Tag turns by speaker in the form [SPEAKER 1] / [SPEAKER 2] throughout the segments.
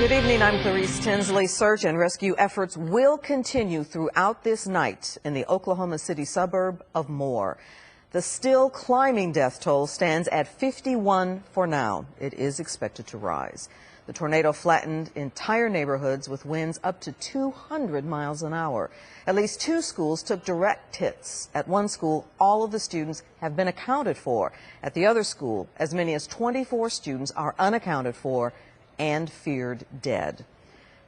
[SPEAKER 1] Good evening, I'm Clarice Tinsley. Search and rescue efforts will continue throughout this night in the Oklahoma City suburb of Moore. The still climbing death toll stands at 51 for now. It is expected to rise. The tornado flattened entire neighborhoods with winds up to 200 miles an hour. At least 2 schools took direct hits. At one school, all of the students have been accounted for. At the other school, as many as 24 students are unaccounted for and feared dead.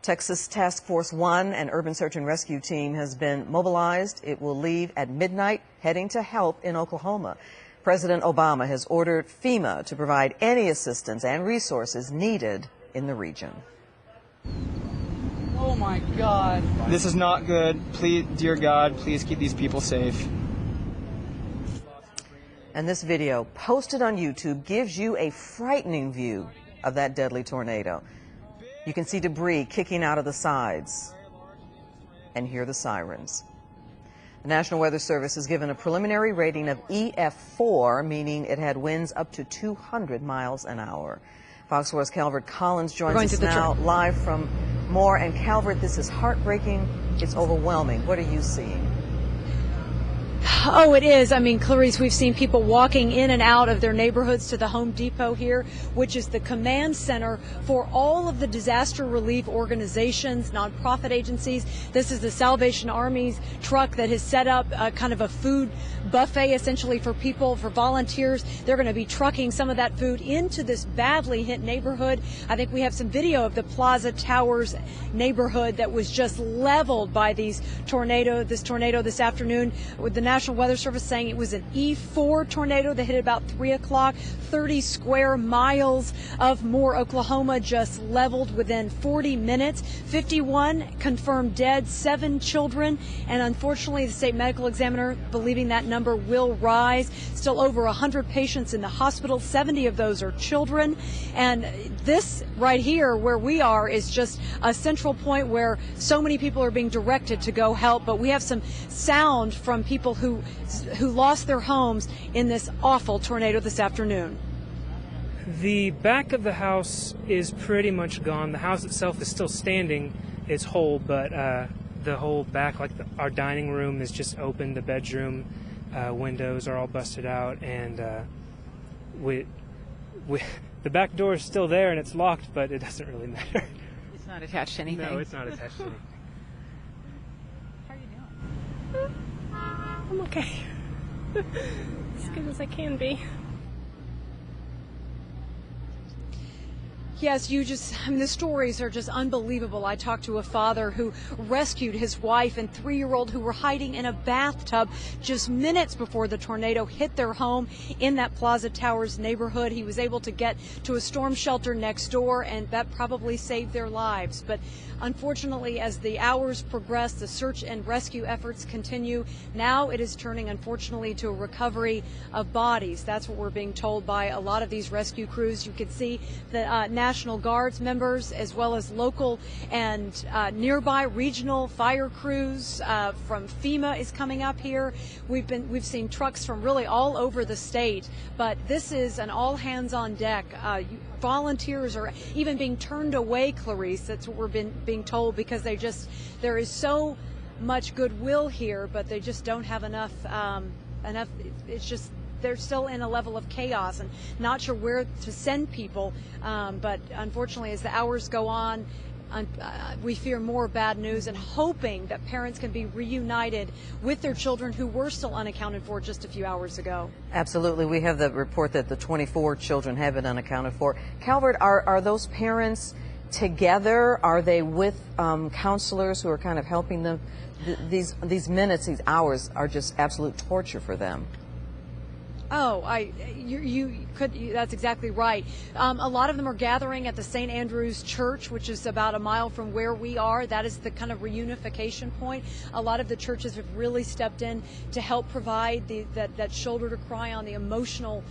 [SPEAKER 1] Texas Task Force 1, an urban search and rescue team, has been mobilized. It will leave at midnight, heading to help in Oklahoma. President Obama has ordered FEMA to provide any assistance and resources needed in the region.
[SPEAKER 2] Oh my God.
[SPEAKER 3] This is not good. Please, dear God, please keep these people safe.
[SPEAKER 1] And this video, posted on YouTube, gives you a frightening view of that deadly tornado. You can see debris kicking out of the sides and hear the sirens. The National Weather Service has given a preliminary rating of EF4, meaning it had winds up to 200 miles an hour. Fox 4's Calvert Collins joins us now live from Moore. And Calvert, this is heartbreaking. It's overwhelming. What are you seeing?
[SPEAKER 4] Oh, it is. I mean, Clarice, we've seen people walking in and out of their neighborhoods to the Home Depot here, which is the command center for all of the disaster relief organizations, nonprofit agencies. This is the Salvation Army's truck that has set up kind of a food buffet essentially for people, for volunteers. They're going to be trucking some of that food into this badly hit neighborhood. I think we have some video of the Plaza Towers neighborhood that was just leveled by this tornado this afternoon, with the National Weather Service saying it was an E4 tornado that hit about 3 o'clock. 30 square miles of Moore, Oklahoma just leveled within 40 minutes. 51 confirmed dead, 7 children, and unfortunately the state medical examiner believing that number will rise. Still over 100 patients in the hospital, 70 of those are children. And this right here where we are is just a central point where so many people are being directed to go help. But we have some sound from people who lost their homes in this awful tornado this afternoon.
[SPEAKER 5] The back of the house is pretty much gone. The house itself is still standing. It's whole, but the whole back, like our dining room, is just open. The bedroom windows are all busted out, and the back door is still there and it's locked, but it doesn't really matter.
[SPEAKER 6] It's not attached to anything.
[SPEAKER 5] No, it's not attached to anything.
[SPEAKER 6] How are you doing?
[SPEAKER 7] I'm okay. As good as I can be.
[SPEAKER 4] Yes, the stories are just unbelievable. I talked to a father who rescued his wife and 3-year-old who were hiding in a bathtub just minutes before the tornado hit their home in that Plaza Towers neighborhood. He was able to get to a storm shelter next door, and that probably saved their lives. But unfortunately, as the hours progress, the search and rescue efforts continue. Now it is turning, unfortunately, to a recovery of bodies. That's what we're being told by a lot of these rescue crews. You could see the National Guards members, as well as local and nearby regional fire crews from FEMA is coming up here. We've seen trucks from really all over the state, but this is an all hands on deck. Volunteers are even being turned away, Clarice. That's what we're being told, because there is so much goodwill here, but they just don't have enough. It's just, they're still in a level of chaos and not sure where to send people. But unfortunately, as the hours go on, we fear more bad news, and hoping that parents can be reunited with their children who were still unaccounted for just a few hours ago.
[SPEAKER 1] Absolutely. We have the report that the 24 children have been unaccounted for. Calvert, are those parents together? Are they with counselors who are kind of helping them? These minutes, these hours are just absolute torture for them.
[SPEAKER 4] Oh, that's exactly right. A lot of them are gathering at the St. Andrew's Church, which is about a mile from where we are. That is the kind of reunification point. A lot of the churches have really stepped in to help provide that shoulder to cry on, the emotional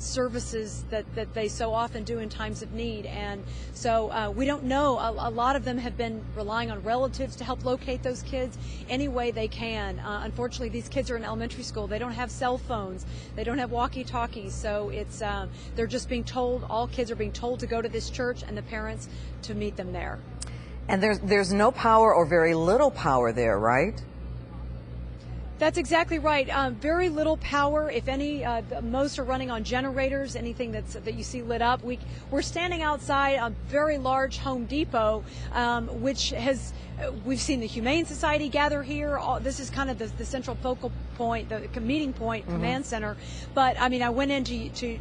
[SPEAKER 4] services that they so often do in times of need. And so we don't know. A lot of them have been relying on relatives to help locate those kids any way they can. Unfortunately, these kids are in elementary school. They don't have cell phones. They don't have walkie-talkies, so it's they're just being told, all kids are being told to go to this church and the parents to meet them there.
[SPEAKER 1] And there's no power or very little power there, right?
[SPEAKER 4] That's exactly right. Very little power, if any. Most are running on generators. Anything that you see lit up. We're standing outside a very large Home Depot, which has. We've seen the Humane Society gather here. This is kind of the central focal point, the meeting point, command center. But I mean, I went in to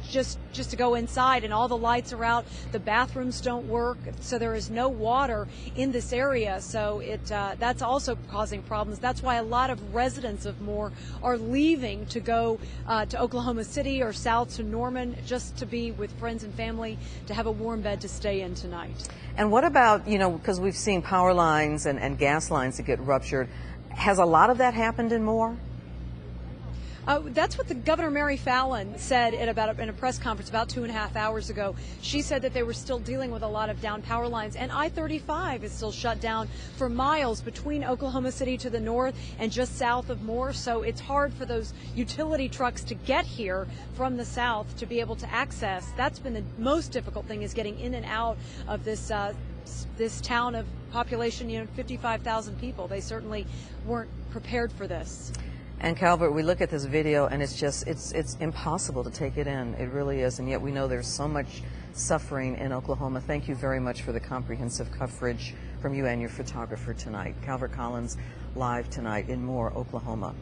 [SPEAKER 4] just to go inside, and all the lights are out. The bathrooms don't work, so there is no water in this area. So that's also causing problems. That's why a lot of residents of Moore are leaving to go to Oklahoma City or south to Norman, just to be with friends and family, to have a warm bed to stay in tonight.
[SPEAKER 1] And what about, because we've seen power lines and gas lines that get ruptured, has a lot of that happened in Moore?
[SPEAKER 4] That's what the Governor Mary Fallin said in a press conference about 2.5 hours ago. She said that they were still dealing with a lot of down power lines, and I-35 is still shut down for miles between Oklahoma City to the north and just south of Moore. So it's hard for those utility trucks to get here from the south to be able to access. That's been the most difficult thing, is getting in and out of this town of population, 55,000 people. They certainly weren't prepared for this.
[SPEAKER 1] And Calvert, we look at this video and it's impossible to take it in. It really is. And yet we know there's so much suffering in Oklahoma. Thank you very much for the comprehensive coverage from you and your photographer tonight. Calvert Collins live tonight in Moore, Oklahoma.